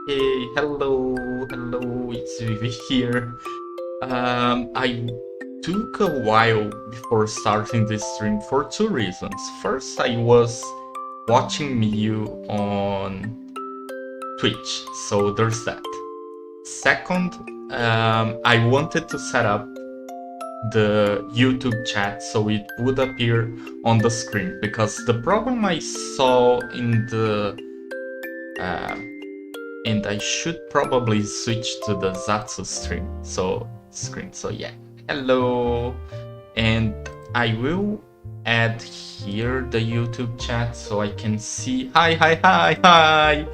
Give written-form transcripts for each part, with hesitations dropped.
Hey, hello, it's Vivi here. I took a while before starting this stream for two reasons. First, I was watching Miyu on Twitch, so there's that. Second, I wanted to set up the YouTube chat so it would appear on the screen because the problem I saw in the uh, and I should probably switch to the Zatsu screen. So yeah, hello, and I will add here the YouTube chat so I can see. Hi,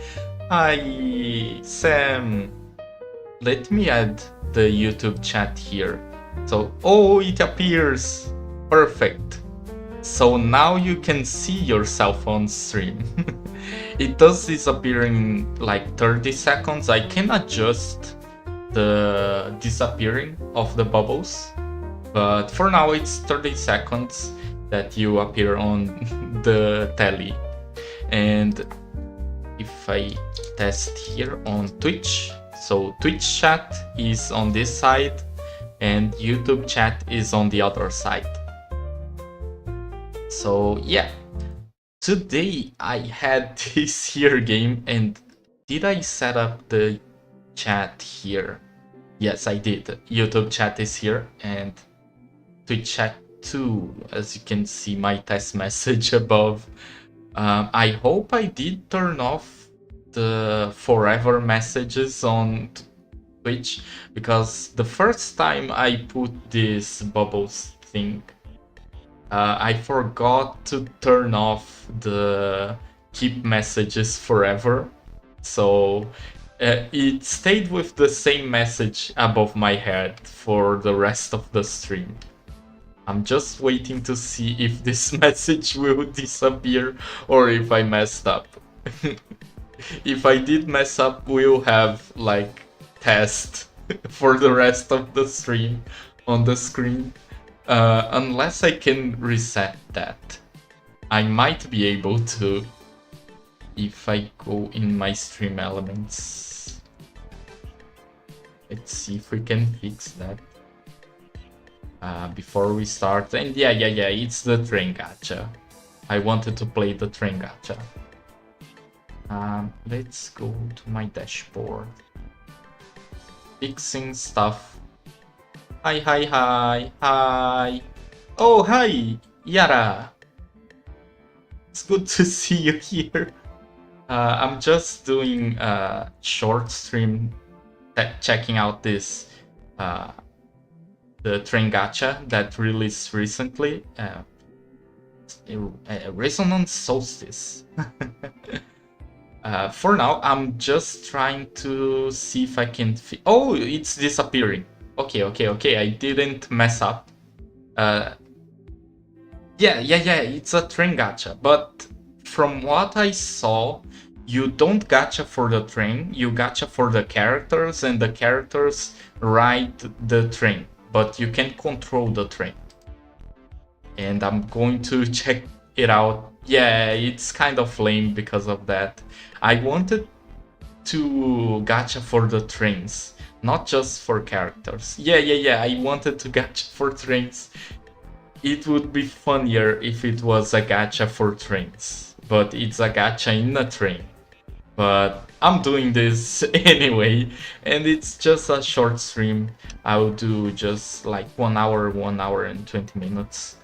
Sam. Let me add the YouTube chat here. So, oh, it appears. Perfect. So now you can see yourself on stream. It does disappear in like 30 seconds. I can adjust the disappearing of the bubbles, but for now it's 30 seconds that you appear on the telly. And if I test here on Twitch, so Twitch chat is on this side and YouTube chat is on the other side. So yeah, today I had this here game, and did I set up the chat here? Yes, I did. YouTube chat is here and Twitch chat too, as you can see my test message above. I hope I did turn off the forever messages on Twitch, because the first time I put this bubbles thing, I forgot to turn off the keep messages forever, so it stayed with the same message above my head for the rest of the stream. I'm just waiting to see if this message will disappear or if I messed up. If I did mess up, we'll have like test for the rest of the stream on the screen. Unless I can reset that. I might be able to if I go in my stream elements. Let's see if we can fix that before we start. And yeah, it's the train gacha. I wanted to play the train gacha. Let's go to my dashboard. Fixing stuff. Hi. Oh, hi, Yara. It's good to see you here. I'm just doing a short stream checking out this the train gacha that released recently. Resonance Solstice. For now, I'm just trying to see if I can. Oh, it's disappearing. Okay. I didn't mess up. Yeah. It's a train gacha, but from what I saw, you don't gacha for the train. You gacha for the characters, and the characters ride the train, but you can control the train. And I'm going to check it out. Yeah, it's kind of lame because of that. I wanted to gacha for the trains, not just for characters. Yeah, I wanted to gacha for trains. It would be funnier if it was a gacha for trains, but it's a gacha in a train. But I'm doing this anyway, and it's just a short stream. I'll do just like 1 hour and 20 minutes.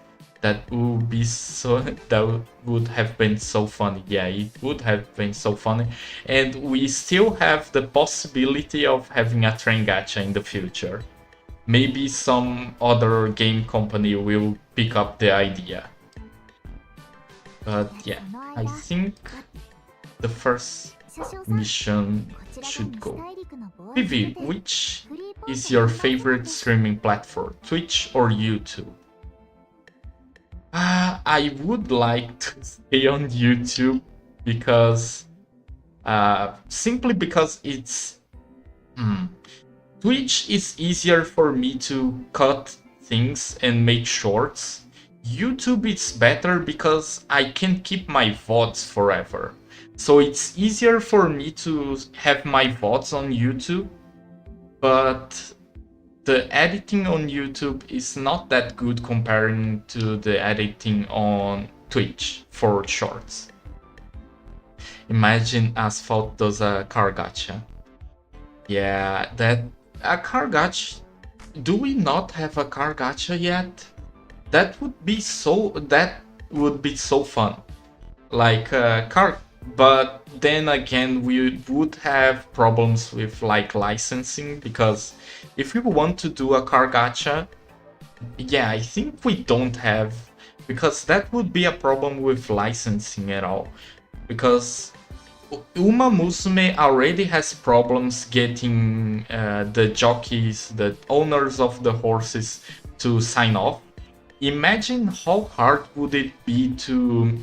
That would have been so funny. Yeah, it would have been so funny. And we still have the possibility of having a train gacha in the future. Maybe some other game company will pick up the idea. But yeah, I think the first mission should go. Vivi, which is your favorite streaming platform, Twitch or YouTube? I would like to stay on YouTube because simply because it's Twitch is easier for me to cut things and make shorts. YouTube is better because I can keep my VODs forever. So it's easier for me to have my VODs on YouTube, but the editing on YouTube is not that good comparing to the editing on Twitch for shorts. Imagine Asphalt does a car gacha. Yeah, that a car gacha. Do we not have a car gacha yet? That would be so. That would be so fun. Like car, but then again, we would have problems with like licensing, because if we want to do a car gacha, yeah, I think we don't have, because that would be a problem with licensing at all, because Uma Musume already has problems getting the jockeys, the owners of the horses, to sign off. Imagine how hard would it be to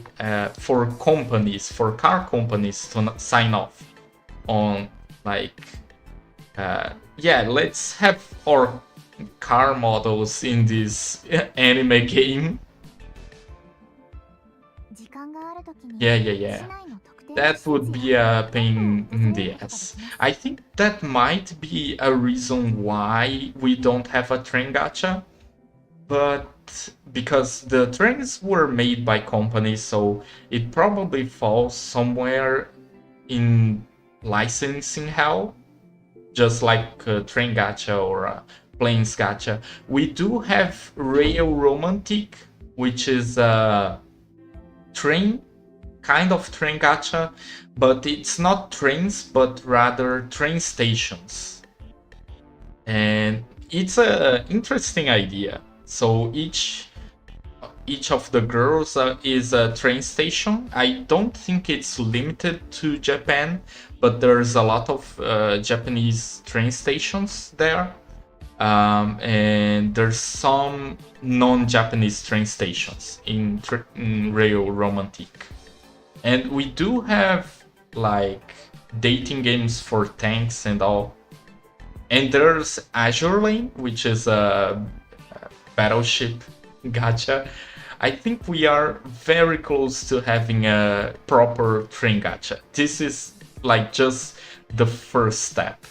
for companies, for car companies, to sign off on, like, yeah, let's have our car models in this anime game. Yeah. That would be a pain in the ass. I think that might be a reason why we don't have a train gacha, but because the trains were made by companies, so it probably falls somewhere in licensing hell, just like a train gacha or a planes gacha. We do have Rail Romantic, which is a train, kind of train gacha, but it's not trains, but rather train stations. And it's an interesting idea. So each of the girls is a train station. I don't think it's limited to Japan, but there's a lot of Japanese train stations there. And there's some non-Japanese train stations in Rail Romantic. And we do have like dating games for tanks and all. And there's Azure Lane, which is a battleship gacha. I think we are very close to having a proper train gacha. This is like just the first step.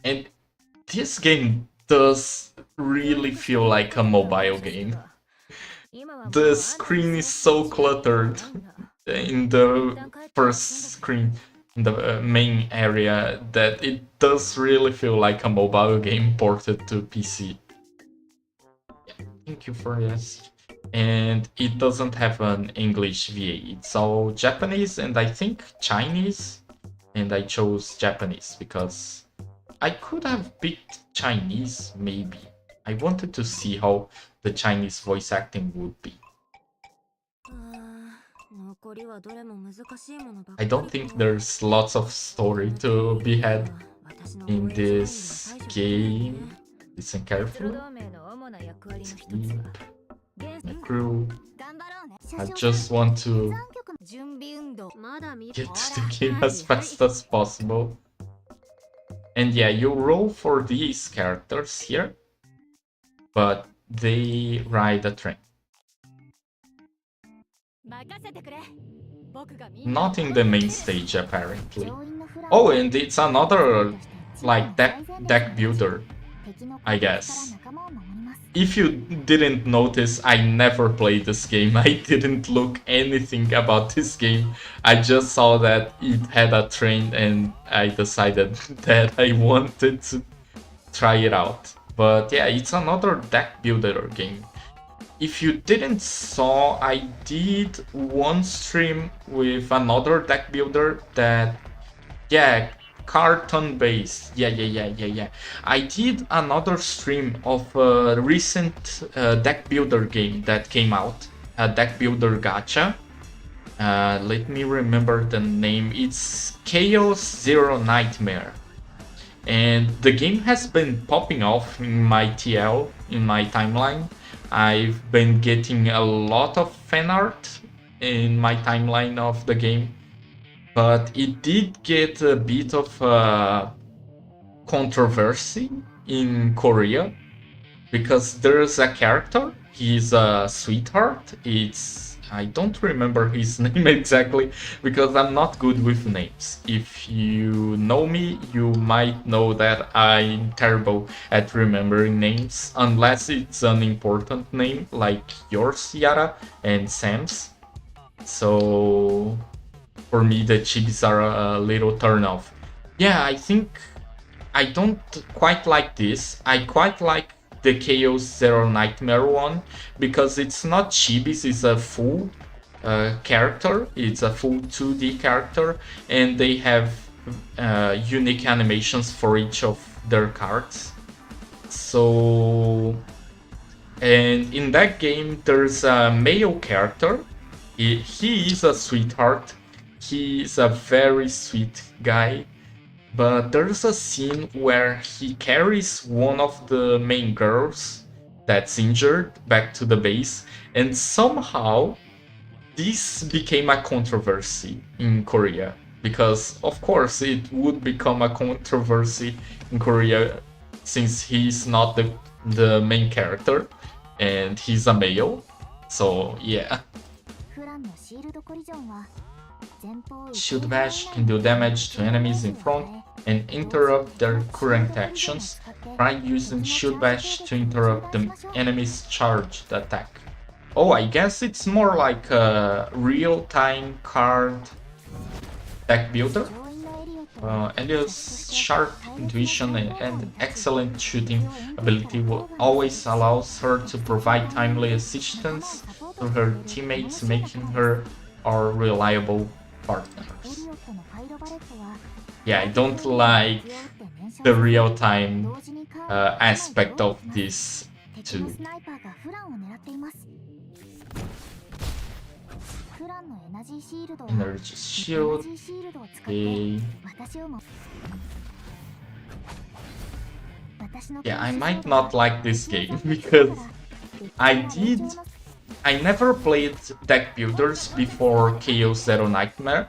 And this game does really feel like a mobile game. The screen is so cluttered in the first screen, in the main area, that it does really feel like a mobile game ported to PC. Yeah, thank you for this. And it doesn't have an English VA. It's all Japanese and I think Chinese. And I chose Japanese because I could have picked Chinese, maybe. I wanted to see how the Chinese voice acting would be. I don't think there's lots of story to be had in this game. Listen carefully. Sleep. My crew. I just want to get to the game as fast as possible. And yeah, you roll for these characters here, but they ride a train. Not in the main stage, apparently. Oh, and it's another, like, deck builder, I guess. If you didn't notice, I never played this game. I didn't look anything about this game. I just saw that it had a train and I decided that I wanted to try it out. But yeah, it's another deck builder game. If you didn't saw, I did one stream with another deck builder that, yeah, carton based. Yeah. I did another stream of a recent deck builder game that came out, a deck builder gacha. Let me remember the name. It's Chaos Zero Nightmare. And the game has been popping off in my TL, in my timeline. I've been getting a lot of fan art in my timeline of the game, but it did get a bit of controversy in Korea because there's a character, he's a sweetheart, it's I don't remember his name exactly because I'm not good with names. If you know me, you might know that I'm terrible at remembering names, unless it's an important name like yours, Yara, and Sam's. So for me, the chibis are a little turn off. Yeah, I think I don't quite like this. I quite like the Chaos Zero Nightmare one because it's not chibis, it's a full character. It's a full 2D character, and they have unique animations for each of their cards. So, and in that game, there's a male character. He is a sweetheart. He is a very sweet guy. But there's a scene where he carries one of the main girls that's injured back to the base, and somehow this became a controversy in Korea. Because, of course, it would become a controversy in Korea since he's not the main character and he's a male. So, yeah. Shield Bash can do damage to enemies in front and interrupt their current actions. Try using Shield Bash to interrupt the enemy's charged attack. Oh, I guess it's more like a real-time card deck builder. Elios' sharp intuition and excellent shooting ability will always allows her to provide timely assistance to her teammates, making her our reliable partners. Yeah, I don't like the real-time aspect of this too. Energy shield. Okay. Yeah, I might not like this game because I never played deck builders before Chaos Zero Nightmare,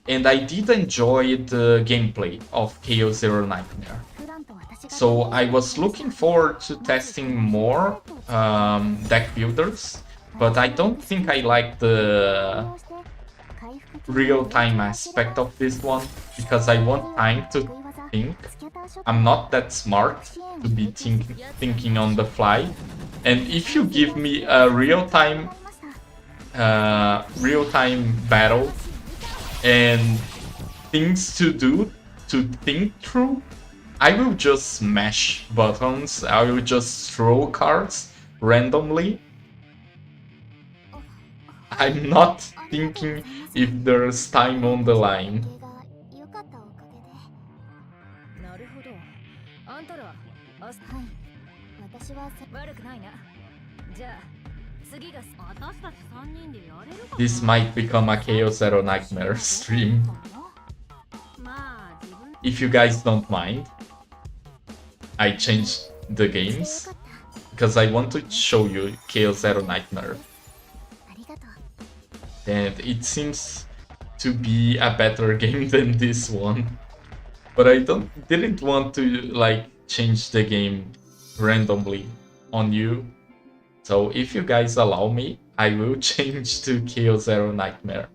and I did enjoy the gameplay of Chaos Zero Nightmare. So I was looking forward to testing more deck builders, but I don't think I like the real-time aspect of this one because I want time to think. I'm not that smart to be thinking on the fly. And if you give me a real-time battle and things to do to think through, I will just smash buttons. I will just throw cards randomly. I'm not thinking if there's time on the line. This might become a Chaos Zero Nightmare stream. If you guys don't mind, I changed the games because I want to show you Chaos Zero Nightmare. And it seems to be a better game than this one. But I didn't want to like change the game randomly on you. So if you guys allow me, I will change to Chaos Zero Nightmare.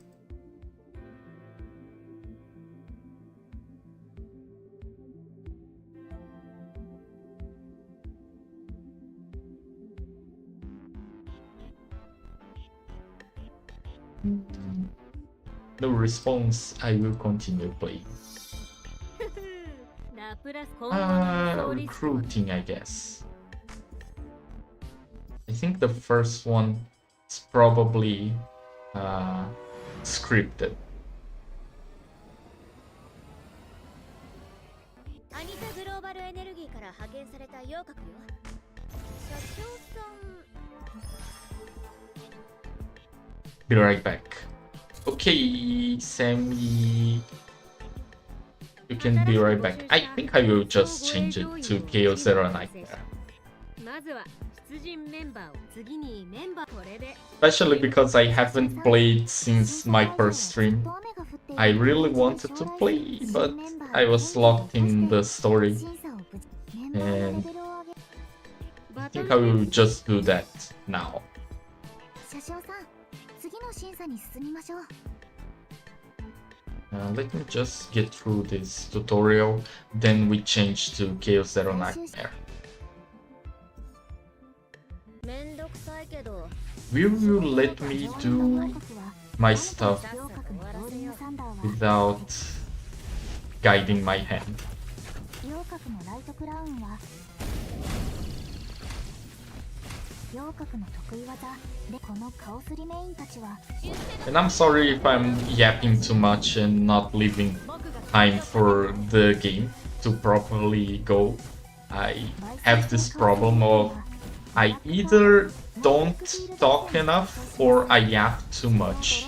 No response, I will continue playing. Recruiting, I guess. I think the first one is probably scripted. Be right back. Okay, Sammy. You can be right back. I think I will just change it to Chaos Zero Nightmare. Especially because I haven't played since my first stream. I really wanted to play, but I was locked in the story. And I think I will just do that now. Let me just get through this tutorial, then we change to Chaos Zero Nightmare. Will you let me do my stuff without guiding my hand? And I'm sorry if I'm yapping too much and not leaving time for the game to properly go. I have this problem of I either don't talk enough or I yap too much.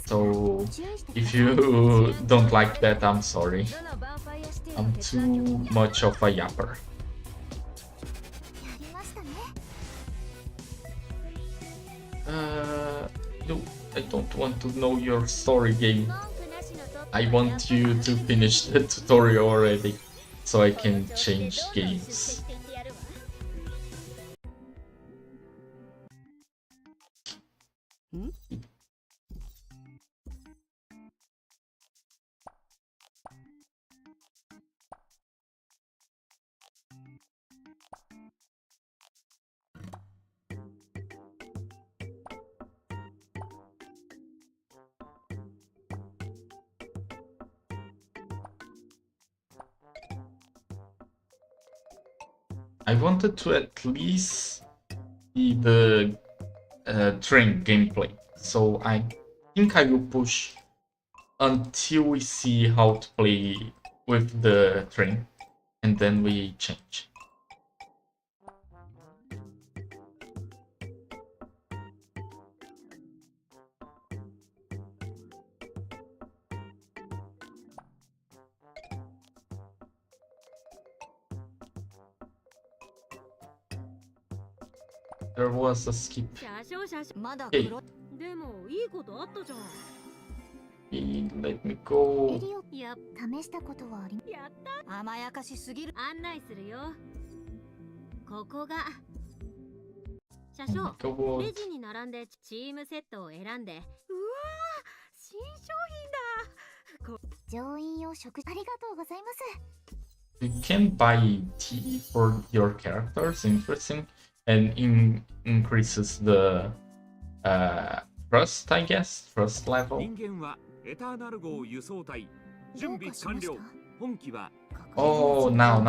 So if you don't like that, I'm sorry. I'm too much of a yapper. No, I don't want to know your story game. I want you to finish the tutorial already, so I can change games. I wanted to at least see the train gameplay, so I think I will push until we see how to play with the train, and then we change. There was a skip. Hey. Let me go. You can buy tea for your characters, interesting, and increases the trust, I guess, trust level. Oh, now.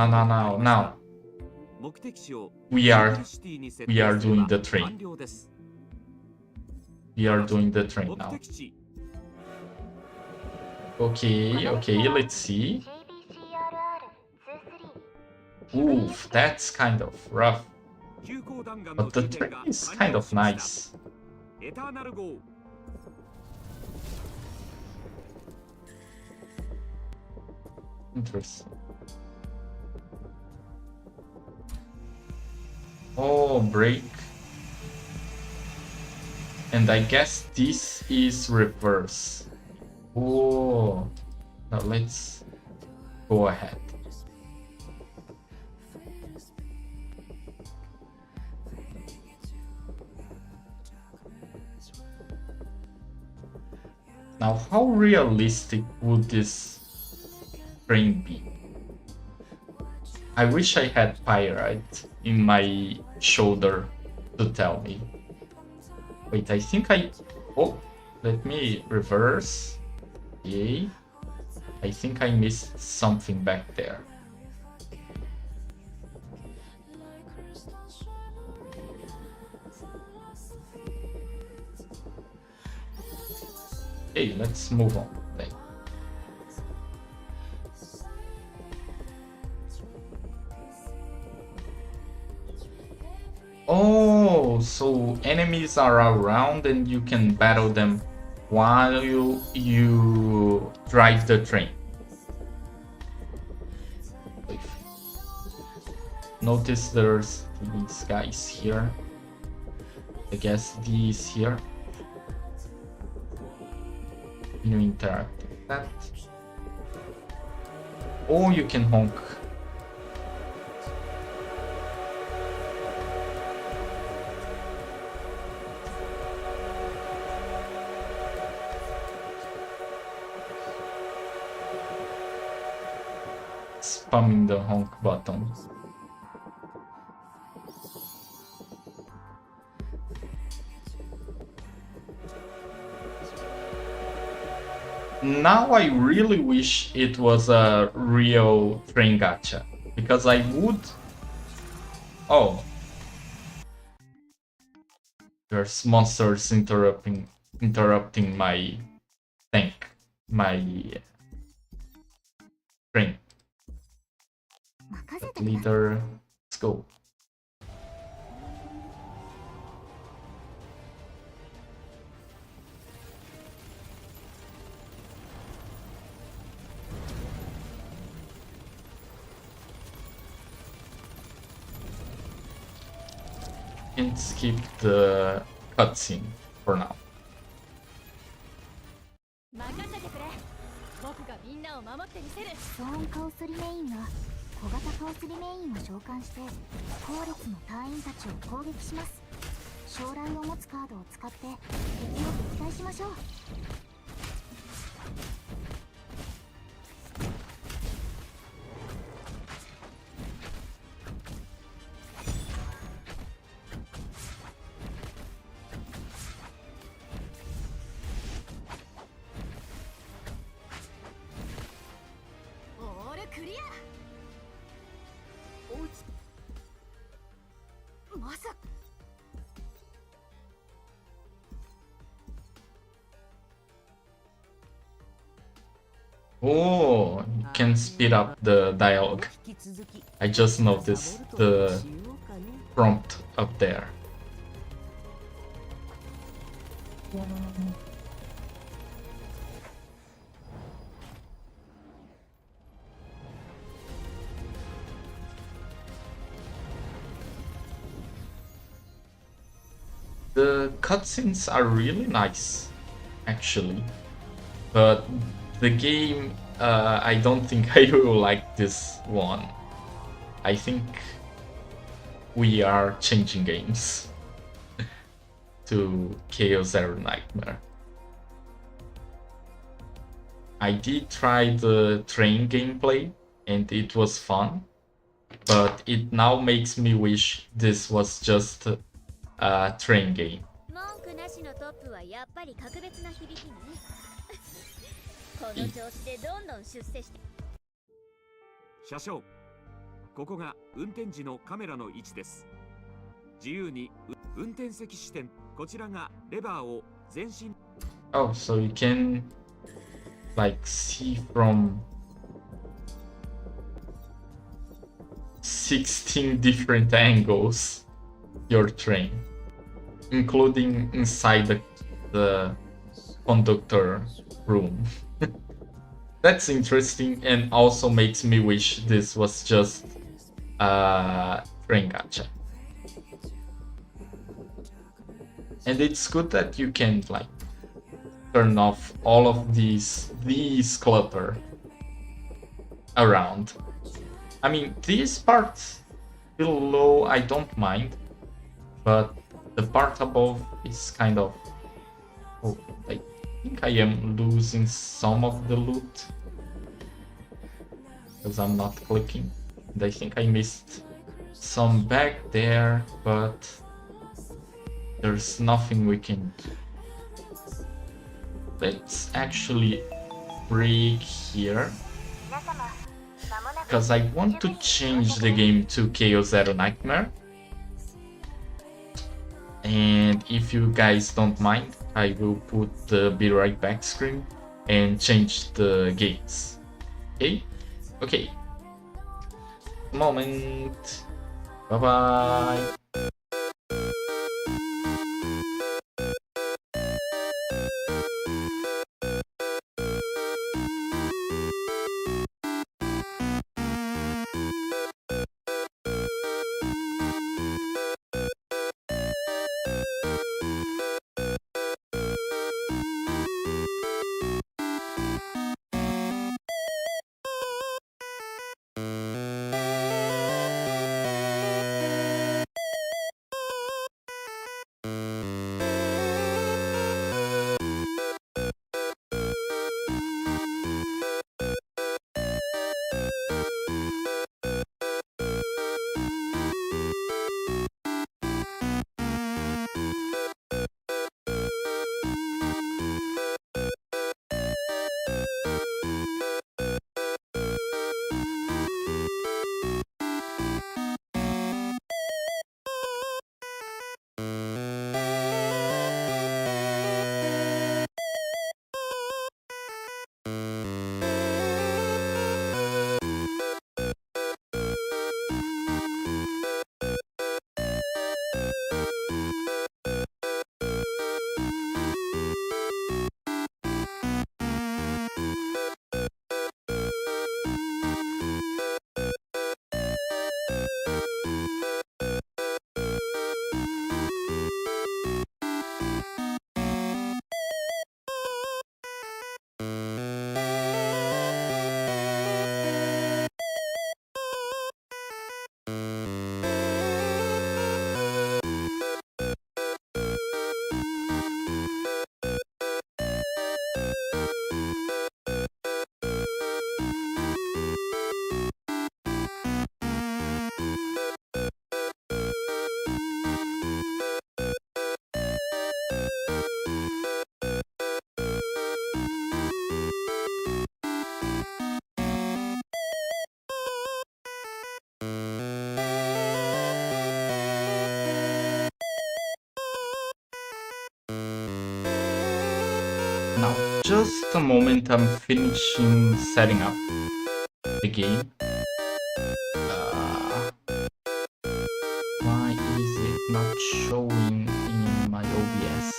We are doing the train. We are doing the train now. Okay, let's see. Oof, that's kind of rough. But the train is kind of nice. Interesting. Oh, break. And I guess this is reverse. Oh, now let's go ahead. Now, how realistic would this train be? I wish I had Pyrite in my shoulder to tell me. Wait, I think oh, let me reverse. Yay. I think I missed something back there. Okay, let's move on then. Oh, so enemies are around and you can battle them while you drive the train. Notice there's these guys here. I guess these here. You interact with that. Or you can honk. spamming the honk button. Now I really wish it was a real train gacha, because I would... Oh. There's monsters interrupting my tank, my train. Leader, let's go. Can't skip the cutscene for now. 任せてくれ。僕がみんなを守ってみせる。ゾーンカオスリメインが小型カオスリメインを召喚して後列の隊員たちを攻撃します。将来を持つカードを使って敵を撃退しましょう。クリア。まさか。Oh, you can speed up the dialogue. I just noticed the prompt up there. The cutscenes are really nice, actually, but the game, I don't think I will like this one. I think we are changing games to Chaos Zero Nightmare. I did try the train gameplay and it was fun, but it now makes me wish this was just a train game. 文句なしのトップはやっぱり格別な響きね。この調子でどんどん出世して。車掌、ここが運転時のカメラの位置です。自由に運転席視点、こちらがレバーを前進。Oh, so you can like see from 16 different angles your train, including inside the conductor room. That's interesting and also makes me wish this was just a train gacha. And it's good that you can like turn off all of these clutter around. I mean, these parts below I don't mind, but the part above is kind of... Oh, I think I am losing some of the loot because I'm not clicking, and I think I missed some back there, but there's nothing we can do. Let's actually break here, because I want to change the game to Chaos Zero Nightmare. And if you guys don't mind, I will put the be right back screen and change the gates. Okay? Okay. Moment. Bye bye. Just a moment, I'm finishing setting up the game. Why is it not showing in my OBS?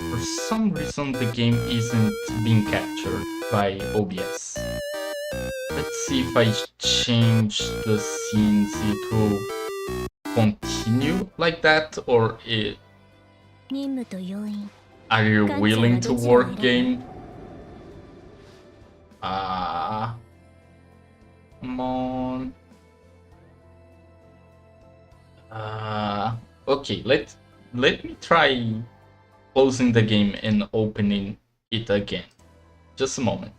For some reason the game isn't being captured by OBS. Let's see if I change the scenes, it will continue like that, or it... 任務と要因 Are you willing to work, game? Come on. Okay, let me try closing the game and opening it again. Just a moment.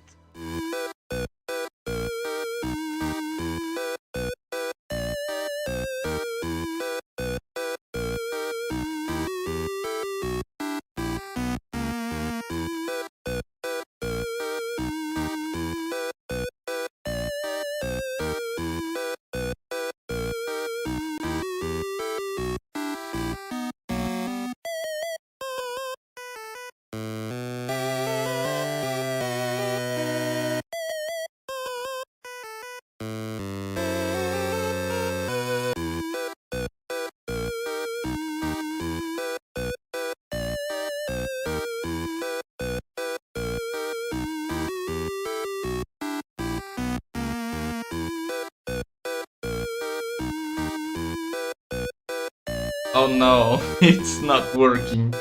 Oh no, it's not working.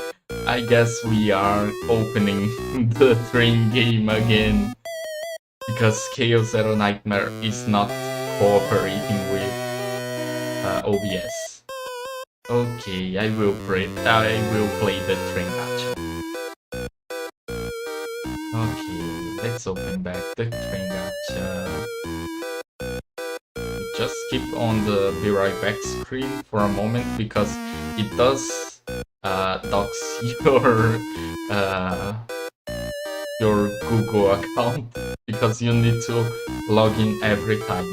I guess we are opening the train game again. Because Chaos Zero Nightmare is not cooperating with OBS. Okay, I will play the train gacha. Okay, let's open back the train gacha. Just keep on the be right back screen for a moment because it does dox your Google account because you need to log in every time.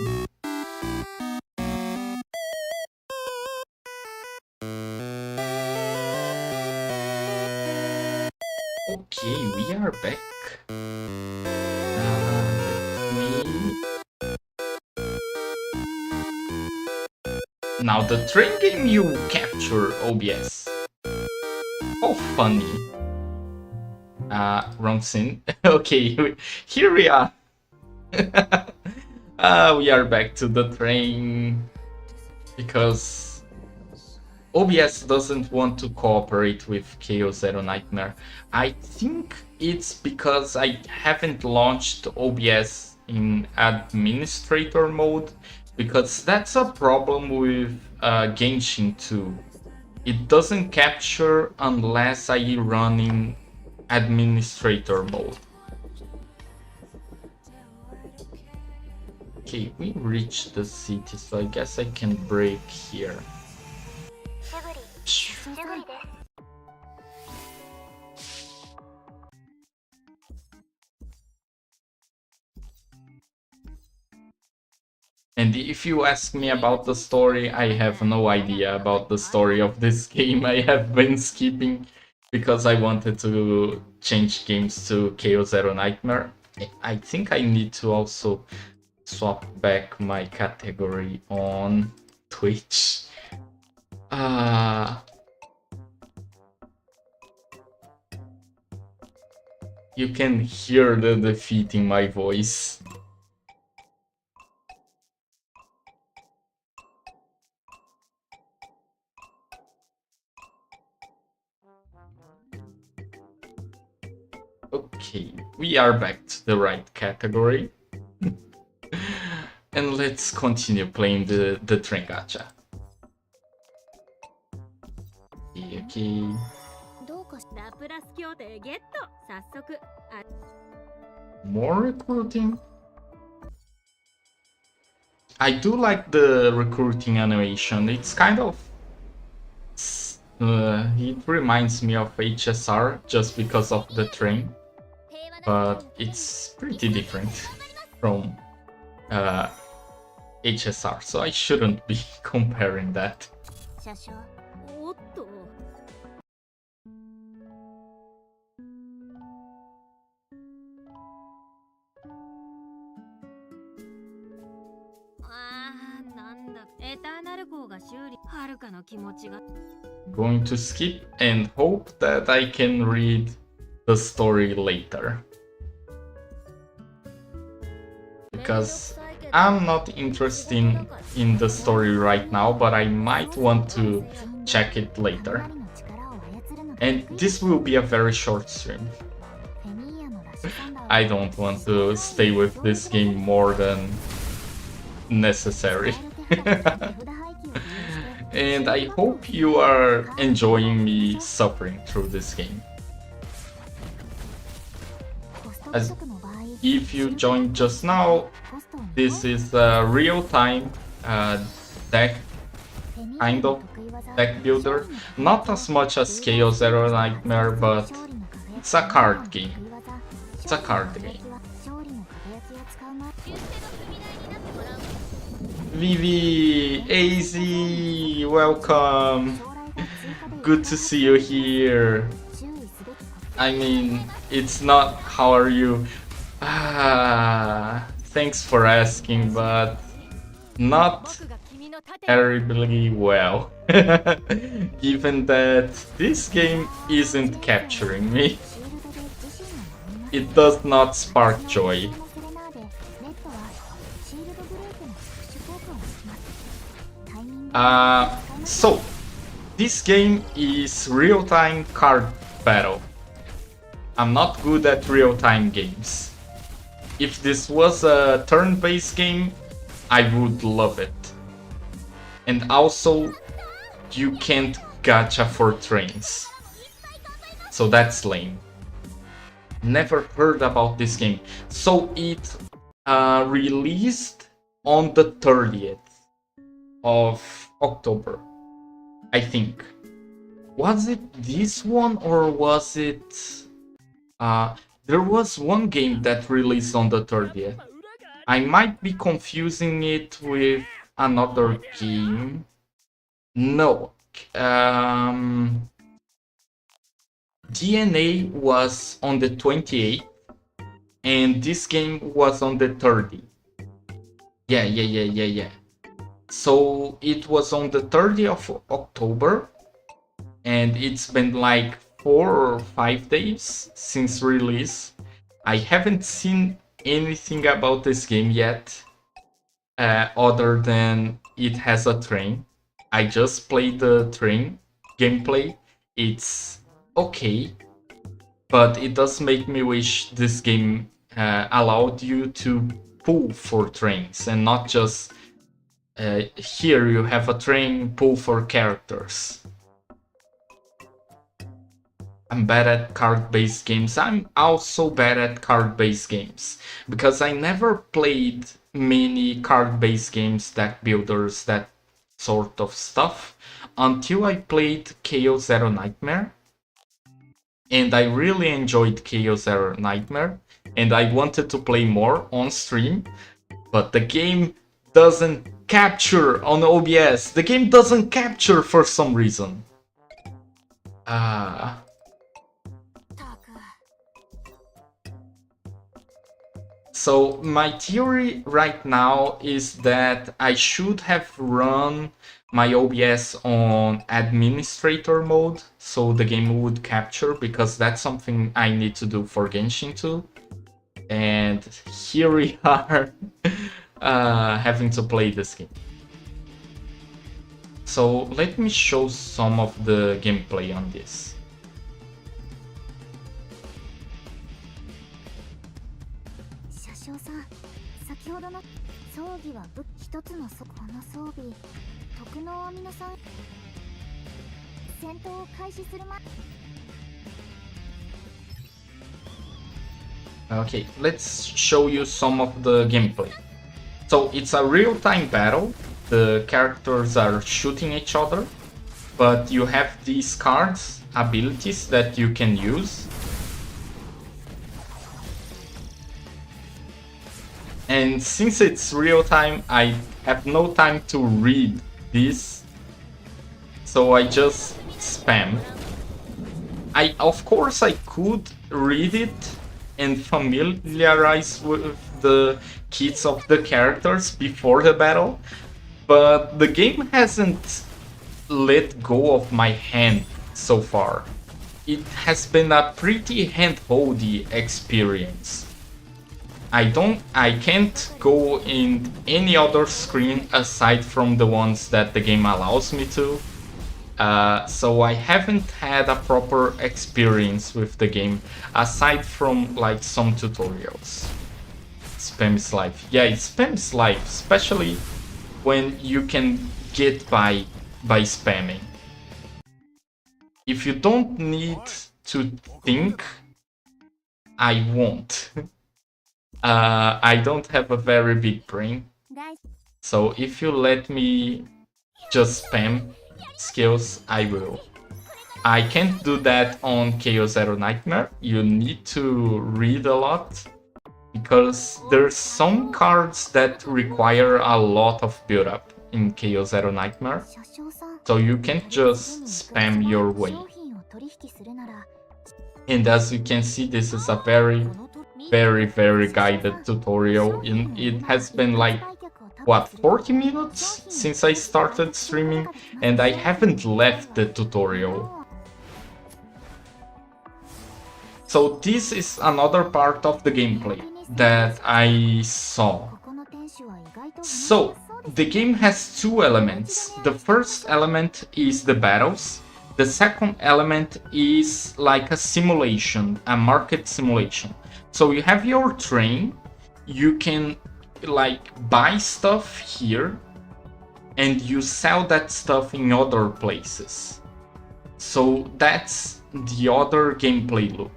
Okay, we are back. Now the train game you capture OBS. Oh, funny. Wrong scene. Okay, here we are. We are back to the train because OBS doesn't want to cooperate with Chaos Zero Nightmare. I think it's because I haven't launched OBS in administrator mode, because that's a problem with Genshin too. It doesn't capture unless I run in administrator mode. Okay, we reached the city, so I guess I can break here. And if you ask me about the story, I have no idea about the story of this game. I have been skipping because I wanted to change games to Chaos Zero Nightmare. I think I need to also swap back my category on Twitch. You can hear the defeat in my voice. Okay, we are back to the right category. And let's continue playing the train gacha. Okay. More recruiting? I do like the recruiting animation. It's kind of it reminds me of HSR just because of the train, but it's pretty different from HSR, so I shouldn't be comparing that. 車掌おっと。なんだ、エターナル号が修理、はるかの気持ちが。Going to skip and hope that I can read the story later. Because I'm not interested in the story right now, but I might want to check it later. And this will be a very short stream. I don't want to stay with this game more than necessary. And I hope you are enjoying me suffering through this game. As if you joined just now, this is a real-time deck, kind of deck builder. Not as much as Chaos Zero Nightmare, but it's a card game. It's a card game. Vivi, AZ, welcome. Good to see you here. I mean, it's not how are you. Thanks for asking, but not terribly well. Given that this game isn't capturing me, it does not spark joy. So, this game is real-time card battle. I'm not good at real-time games. If this was a turn-based game, I would love it. And also, you can't gacha for trains. So that's lame. Never heard about this game. So it released on the 30th of October, I think. Was it this one or was it... there was one game that released on the 30th. I might be confusing it with another game. No. DNA was on the 28th and this game was on the 30th. Yeah. So it was on the 30th of October and it's been like 4 or 5 days since release. I haven't seen anything about this game yet, other than it has a train. I just played the train gameplay. It's okay, but it does make me wish this game allowed you to pull for trains and not just here you have a train, pull for characters. I'm bad at card-based games. I'm also bad at card-based games because I never played many card-based games, deck builders, that sort of stuff until I played Chaos Zero Nightmare. And I really enjoyed Chaos Zero Nightmare and I wanted to play more on stream, but the game doesn't capture on OBS. The game doesn't capture for some reason. So my theory right now is that I should have run my OBS on administrator mode so the game would capture, because that's something I need to do for Genshin too. And here we are having to play this game. So let me show some of the gameplay on this. Okay, let's show you some of the gameplay. So it's a real-time battle. The characters are shooting each other, but you have these cards, abilities that you can use. And since it's real-time, I have no time to read this, so I just spam. Of course I could read it and familiarize with the kits of the characters before the battle, but the game hasn't let go of my hand so far. It has been a pretty hand-holdy experience. I can't go in any other screen aside from the ones that the game allows me to. So I haven't had a proper experience with the game aside from like some tutorials. Spam is life. Yeah, spam is life, especially when you can get by spamming. If you don't need to think, I won't. I don't have a very big brain, so if you let me just spam skills, I will. I can't do that on Chaos Zero Nightmare. You need to read a lot, because there's some cards that require a lot of build-up in Chaos Zero Nightmare, so you can't just spam your way. And as you can see, this is a very guided tutorial. It has been like, what, 40 minutes since I started streaming, and I haven't left the tutorial. So this is another part of the gameplay that I saw. So the game has two elements. The first element is the battles. The second element is like a simulation, a market simulation. So you have your train, you can like buy stuff here, and you sell that stuff in other places. So that's the other gameplay loop.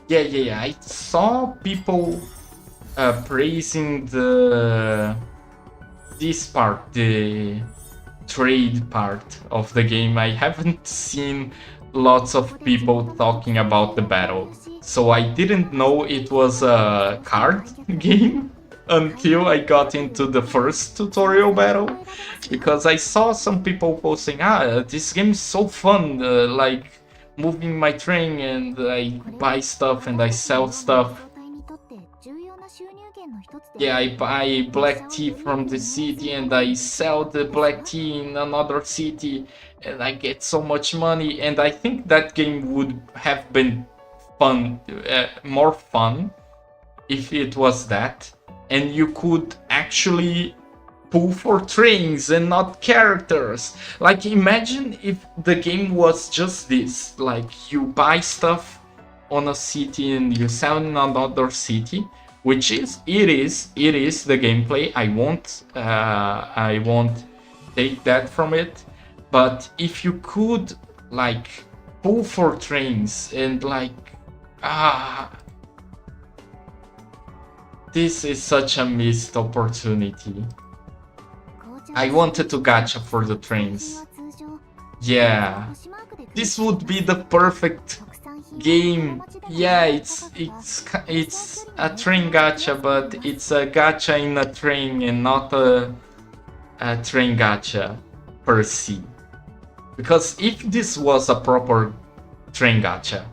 Yeah, I saw people praising this part, the trade part of the game. I haven't seen lots of people talking about the battle, so I didn't know it was a card game until I got into the first tutorial battle, because I saw some people posting, this game is so fun, like moving my train, and I buy stuff and I sell stuff. Yeah, I buy black tea from the city and I sell the black tea in another city and I get so much money. And I think that game would have been fun, more fun, if it was that. And you could actually pull for trains and not characters. Like, imagine if the game was just this, like you buy stuff on a city and you sell in another city, which is it is the gameplay. I won't take that from it. But if you could like pull for trains and like this is such a missed opportunity. I wanted to gacha for the trains. Yeah, this would be the perfect game. Yeah, it's a train gacha, but it's a gacha in a train and not a train gacha per se. Because if this was a proper train gacha,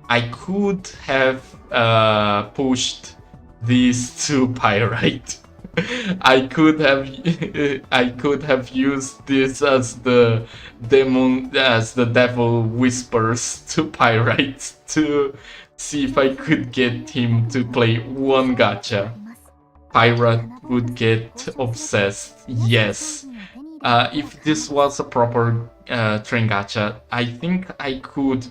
I could have pushed this to Pyrite. I could have used this as the devil whispers to Pyrite to see if I could get him to play one gacha. Pyrite would get obsessed. Yes. If this was a proper train gacha, I think I could,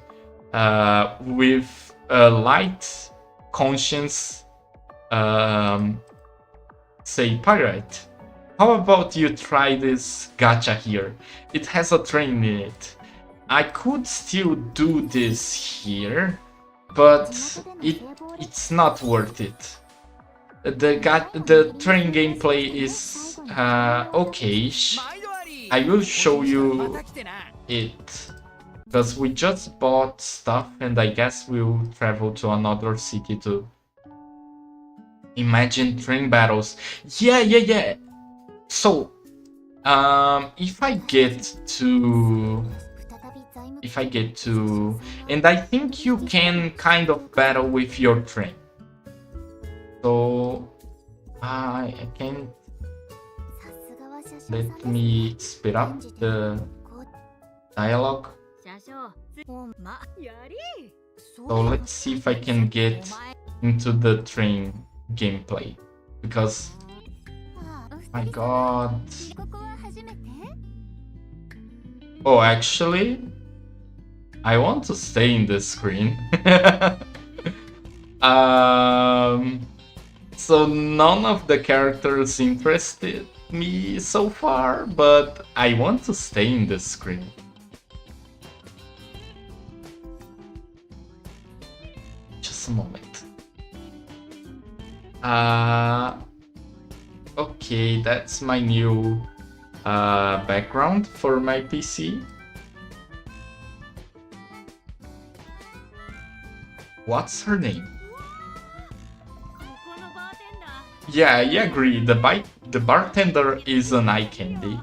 with a light conscience, say, Pyrite, how about you try this gacha here? It has a train in it. I could still do this here, but it's not worth it. The train gameplay is okay. I will show you it because we just bought stuff and I guess we'll travel to another city to imagine train battles. Yeah. So if I get to, and I think you can kind of battle with your train. So I can, let me speed up the dialogue. So let's see if I can get into the train gameplay, because my god. Oh, actually I want to stay in this screen. So none of the characters interested me so far, but I want to stay in this screen. Just a moment. Okay, that's my new background for my PC. What's her name? Yeah, I agree. The bartender is an eye candy.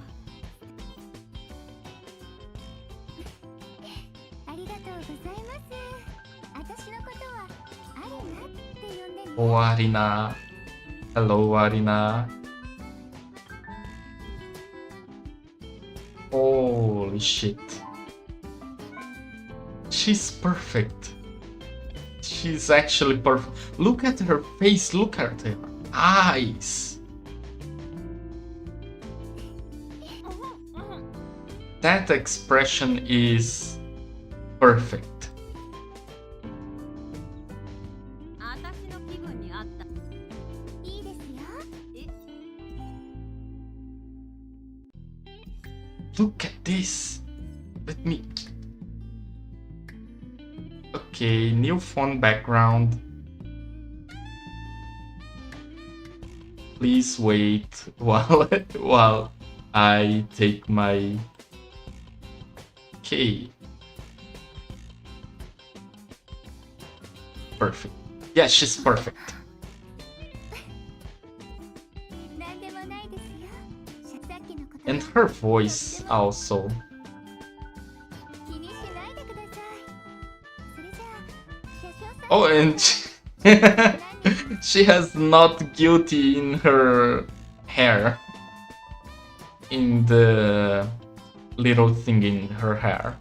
Oh, Arina. Hello, Arina. Holy shit. She's perfect. She's actually perfect. Look at her face, look at her eyes. That expression is perfect. Look at this. Let me... Okay, new phone background. Please wait while I take my... Okay. Perfect. Yeah, she's perfect. And her voice also. Oh, and she has not guilty in her hair. In the little thing in her hair.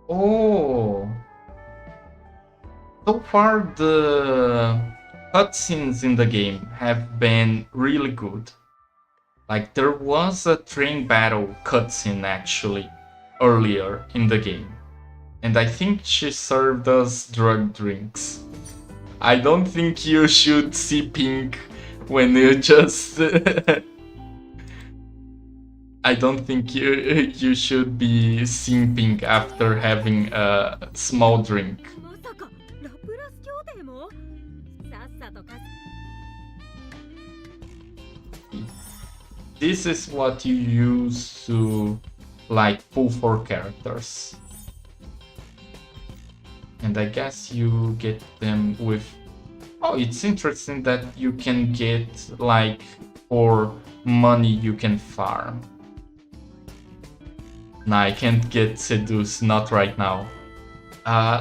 Oh, so far the cutscenes in the game have been really good. Like there was a train battle cutscene actually earlier in the game, and I think she served us drug drinks. I don't think you should see pink when you just I don't think you should be simping after having a small drink. This is what you use to like pull for characters. And I guess you get them with... Oh, it's interesting that you can get like for money you can farm. Nah, I can't get seduced, not right now.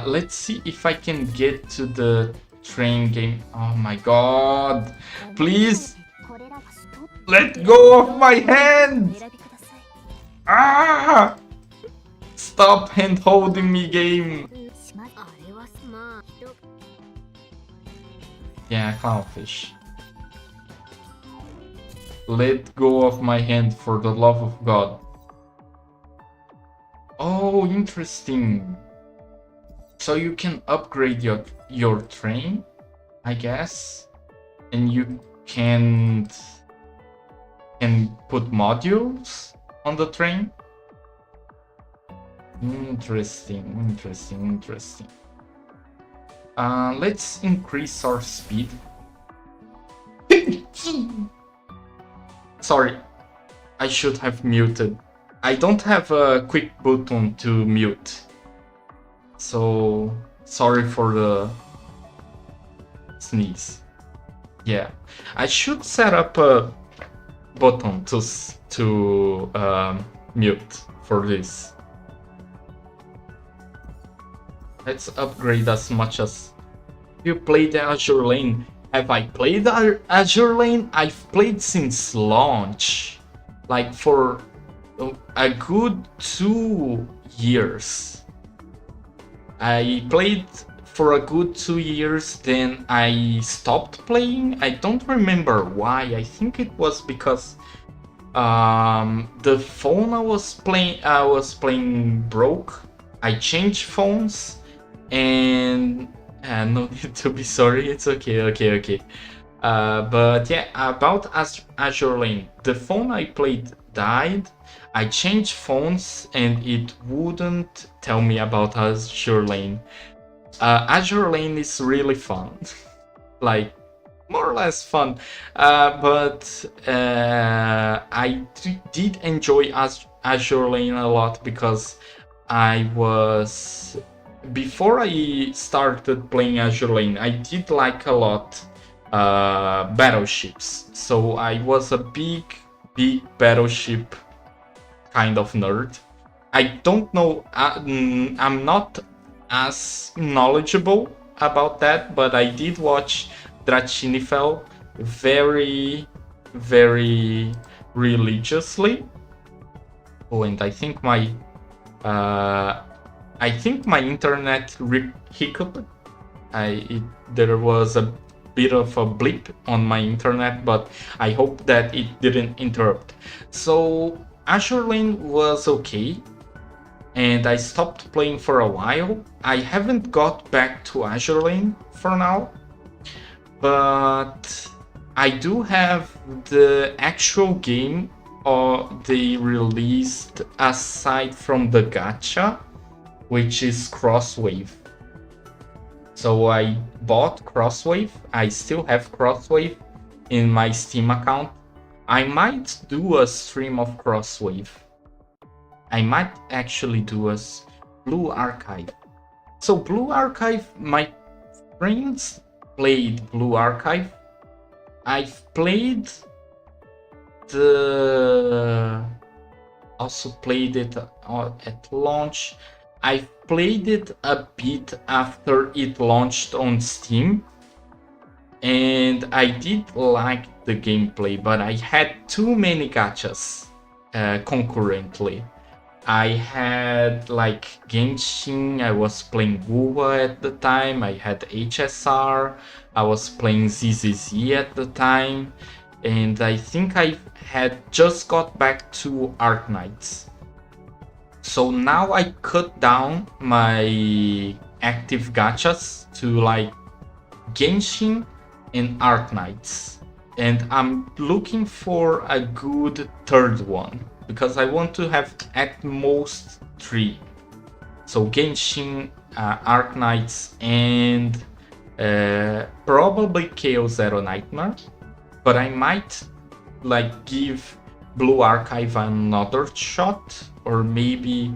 Let's see if I can get to the train game. Oh my god. Please. Let go of my hand! Ah! Stop hand holding me, game! Yeah, clownfish. Let go of my hand for the love of God. Oh, interesting. So you can upgrade your train, I guess, and you can put modules on the train. Interesting. Let's increase our speed. Sorry, I should have muted. I don't have a quick button to mute, so sorry for the sneeze. Yeah, I should set up a button to mute for this. Let's upgrade as much as you played Azure Lane. Have I played Azure Lane? I've played since launch, like for a good 2 years. I played for a good 2 years, then I stopped playing. I don't remember why. I think it was because the phone I was playing broke. I changed phones, and no need to be sorry. It's okay. But yeah, about Azure Lane, the phone I played died. I changed phones and it wouldn't tell me about Azure Lane. Azure Lane is really fun, like more or less fun, but I did enjoy Azure Lane a lot because before I started playing Azure Lane, I did like a lot battleships, so I was a big battleship kind of nerd. I don't know, I'm not as knowledgeable about that, but I did watch Drachinifel very religiously. Oh, and I think my internet hiccuped. There was a bit of a blip on my internet, but I hope that it didn't interrupt. So Azure Lane was okay, and I stopped playing for a while. I haven't got back to Azure Lane for now, but I do have the actual game they released aside from the gacha, which is Crosswave. So I bought Crosswave. I still have Crosswave in my Steam account. I might do a stream of Crosswave. I might actually do a Blue Archive. So Blue Archive, my friends played Blue Archive. I've played also played it at launch. I've played it a bit after it launched on Steam, and I did like the gameplay, but I had too many gachas concurrently. I had like Genshin, I was playing WoWa at the time, I had HSR, I was playing ZZZ at the time, and I think I had just got back to Arknights. So now I cut down my active gachas to like Genshin and Arknights, and I'm looking for a good third one, because I want to have at most 3. So Genshin, Arknights, and probably KO Zero Nightmare. But I might like give Blue Archive another shot, or maybe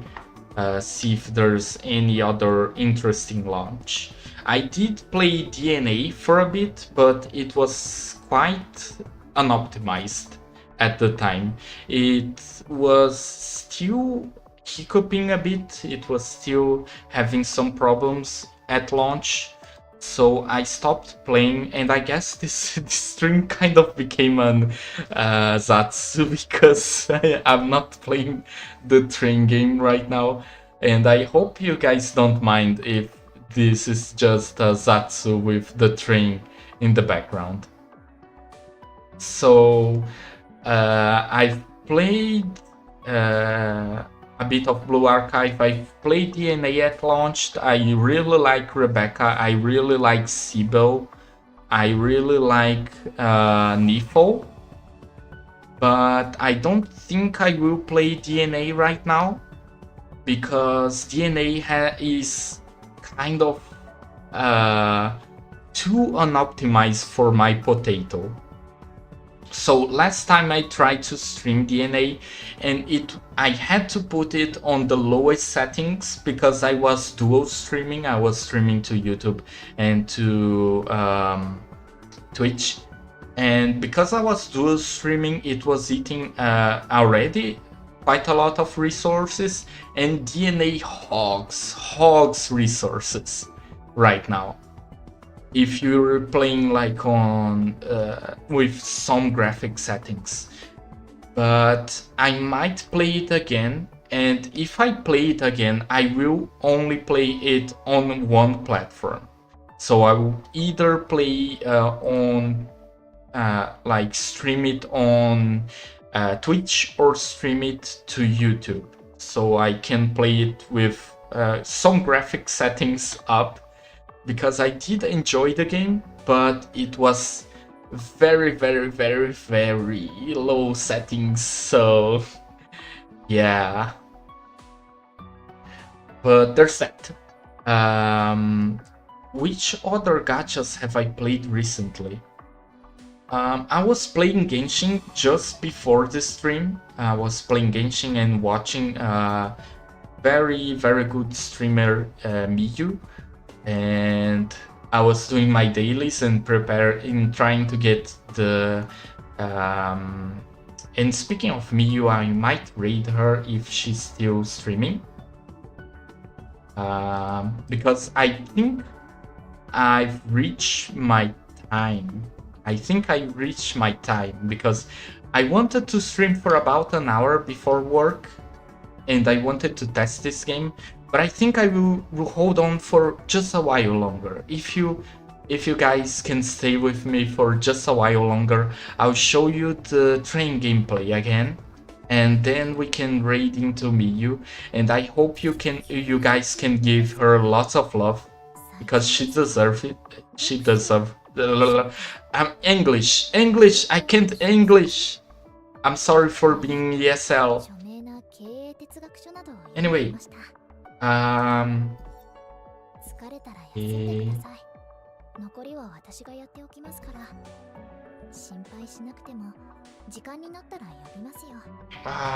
see if there's any other interesting launch. I did play DNA for a bit, but it was quite unoptimized at the time. It was still hiccuping a bit, it was still having some problems at launch, So I stopped playing, and I guess this stream kind of became an Zatsu because I'm not playing the train game right now, and I hope you guys don't mind if this is just a Zatsu with the train in the background. So I've played a bit of Blue Archive. I've played DNA at launch. I really like Rebecca. I really like Sibyl. I really like Nifo. But I don't think I will play DNA right now because DNA is kind of too unoptimized for my potato. So last time I tried to stream DNA and I had to put it on the lowest settings because I was dual streaming. I was streaming to YouTube and to Twitch, and because I was dual streaming, it was eating already quite a lot of resources, and DNA hogs resources right now. If you're playing like on with some graphic settings. But I might play it again, and if I play it again, I will only play it on one platform. So I will either play on like stream it on Twitch or stream it to YouTube, so I can play it with some graphic settings up, because I did enjoy the game, but it was very, very, very, very low settings, so yeah. But there's that. Which other gachas have I played recently? I was playing Genshin just before the stream. I was playing Genshin and watching very, very good streamer Miyu, and I was doing my dailies and trying to get the and speaking of Miyu, I might raid her if she's still streaming, because I think I've reached my time. Because I wanted to stream for about an hour before work, and I wanted to test this game. But I think I will hold on for just a while longer. If you guys can stay with me for just a while longer, I'll show you the train gameplay again, and then we can raid into Miyu. And I hope you guys can give her lots of love, because she deserves it. She deserves. I'm English. I can't English. I'm sorry for being ESL. Anyway.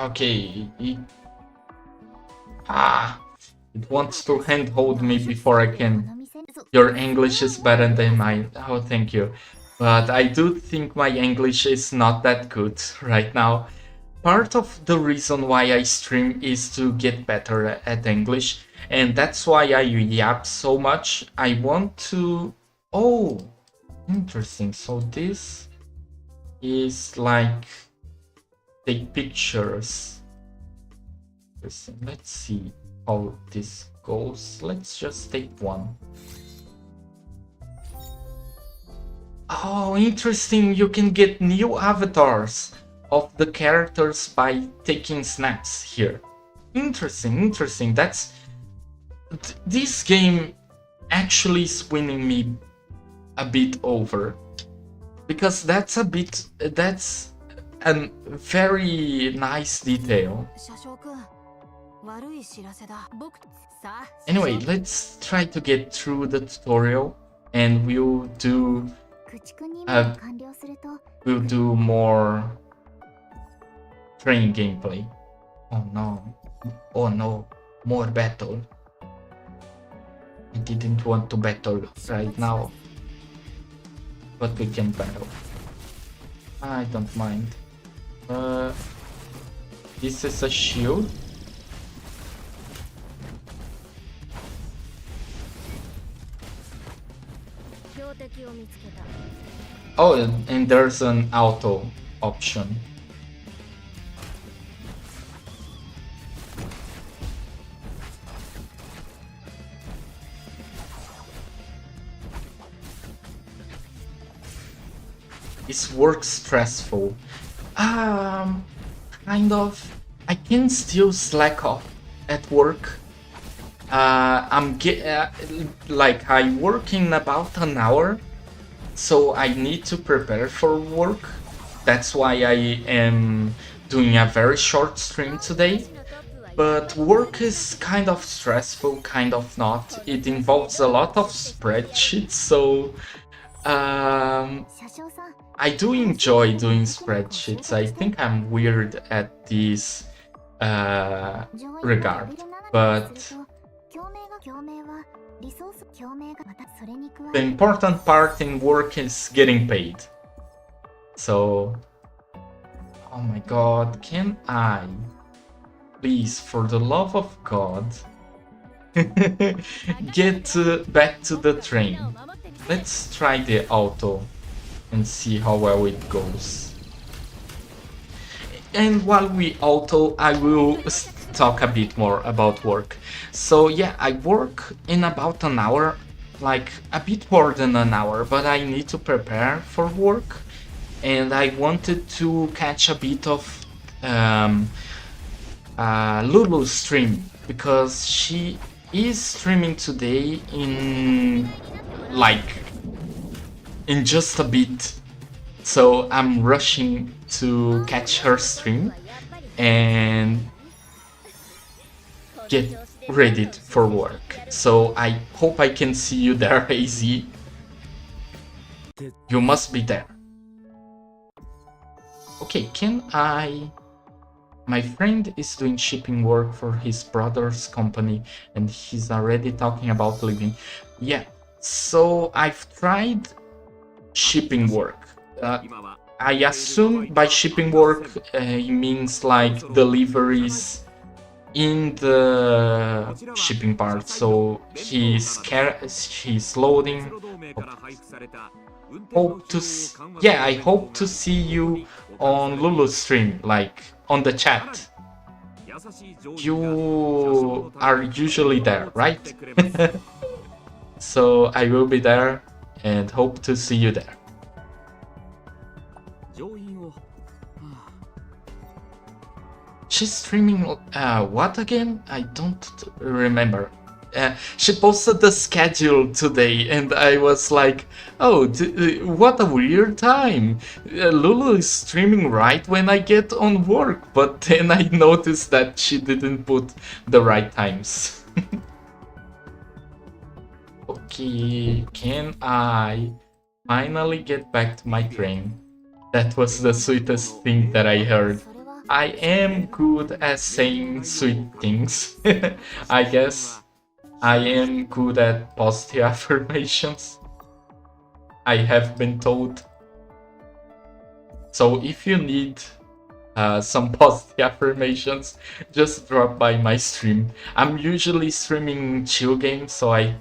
Okay. It wants to handhold me before I can. Your English is better than mine. Oh, thank you. But I do think my English is not that good right now. Part of the reason why I stream is to get better at English, and that's why I yap so much. I want to... Oh, interesting. So this is like take pictures. Let's see how this goes. Let's just take one. Oh, interesting. You can get new avatars of the characters by taking snaps here. Interesting. That's... This game actually is winning me a bit over, because that's a very nice detail. Anyway, let's try to get through the tutorial, and we'll do more train gameplay. Oh no, more battle. I didn't want to battle right now, but we can battle. I don't mind. This is a shield. 標的を見つけた。 Oh, and there's an auto option. Is work stressful? Kind of. I can still slack off at work. Like I work in about an hour, so I need to prepare for work. That's why I am doing a very short stream today. But work is kind of stressful, kind of not. It involves a lot of spreadsheets, so I do enjoy doing spreadsheets. I think I'm weird at this regard, but the important part in work is getting paid. So, oh my god, can I, please, for the love of God, get back to the train? Let's try the auto and see how well it goes. And while we auto, I will talk a bit more about work. So yeah, I work in about an hour, like a bit more than an hour, but I need to prepare for work. And I wanted to catch a bit of Lulu's stream, because she is streaming today in just a bit. So I'm rushing to catch her stream and get ready for work. So I hope I can see you there, AZ. You must be there. Okay, can I... My friend is doing shipping work for his brother's company and he's already talking about leaving. Yeah, so I've tried shipping work. I assume by shipping work it means like deliveries in the shipping part. So he's loading. I hope to see you on Lulu's stream, like on the chat. You are usually there, right? So I will be there and hope to see you there. She's streaming what again? I don't remember. She posted the schedule today and I was like, oh, what a weird time. Lulu is streaming right when I get on work, but then I noticed that she didn't put the right times. Okay, can I finally get back to my train? That was the sweetest thing that I heard. I am good at saying sweet things. I guess I am good at positive affirmations. I have been told. So if you need some positive affirmations, just drop by my stream. I'm usually streaming chill games, so I'm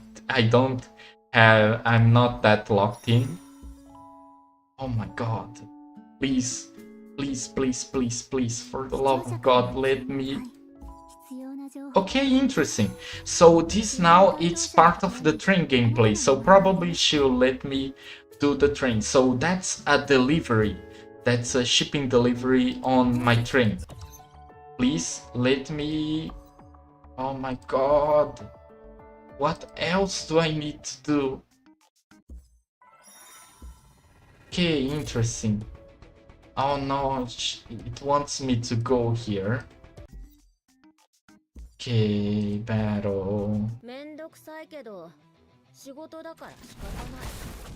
not that locked in. Oh my god. Please, please, please, please, please, for the love of God, let me... Okay, interesting. So this now, it's part of the train gameplay, so probably she'll let me do the train. So that's a delivery. That's a shipping delivery on my train. Please, let me... Oh my god. What else do I need to do? Okay, interesting. Oh no, it wants me to go here. Okay, battle.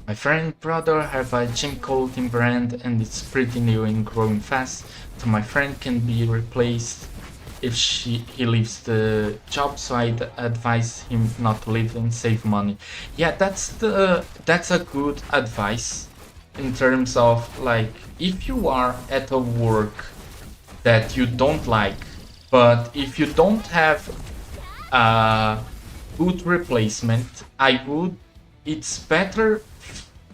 My friend brother have a gym clothing brand and it's pretty new and growing fast, so my friend can be replaced if he leaves the job, so I'd advise him not to leave and save money. Yeah, that's a good advice in terms of like, if you are at a work that you don't like, but if you don't have a good replacement, it's better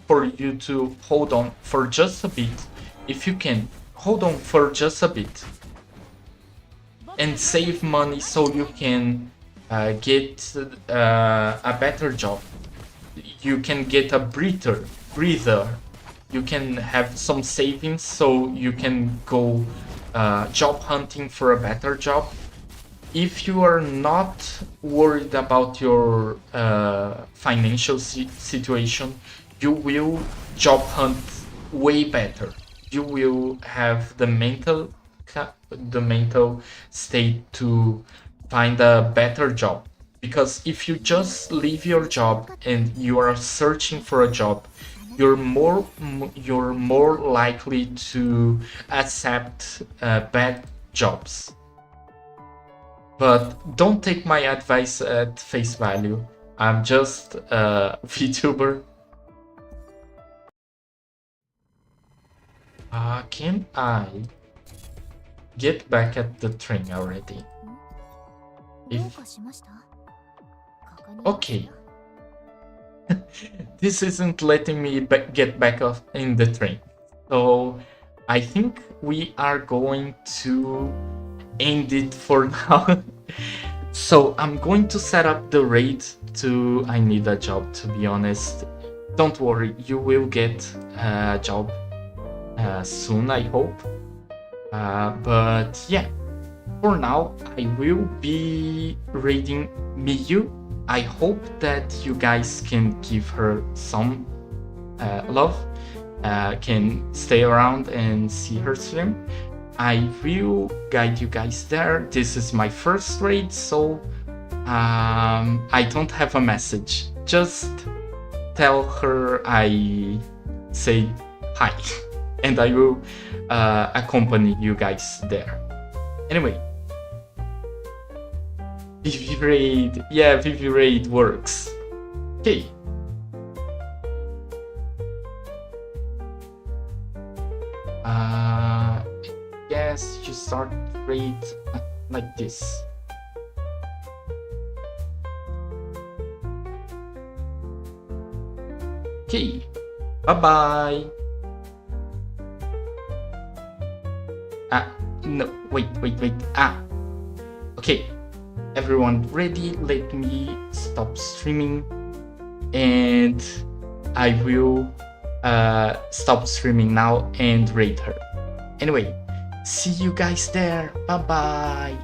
for you to hold on for just a bit. If you can, hold on for just a bit and save money so you can get a better job. You can get a breather. You can have some savings so you can go job hunting for a better job. If you are not worried about your financial situation, you will job hunt way better. You will have the mental state to find a better job. Because if you just leave your job and you are searching for a job, you're more likely to accept bad jobs. But don't take my advice at face value. I'm just a VTuber. Can I get back at the train already? Okay. This isn't letting me get back in the train. So I think we are going to end it for now. So I'm going to set up the raid to I need a job, to be honest. Don't worry, you will get a job soon, I hope. But yeah, for now I will be raiding Miyu. I hope that you guys can give her some love, can stay around and see her stream. I will guide you guys there. This is my first raid, so I don't have a message. Just tell her I say hi, and I will accompany you guys there. Anyway, Vivi raid, yeah, Vivi raid works. Okay. Yes, you start raid like this. Okay, bye-bye. No, wait. Okay, everyone ready? Let me stop streaming and I will stop streaming now and raid her. Anyway, see you guys there. Bye-bye.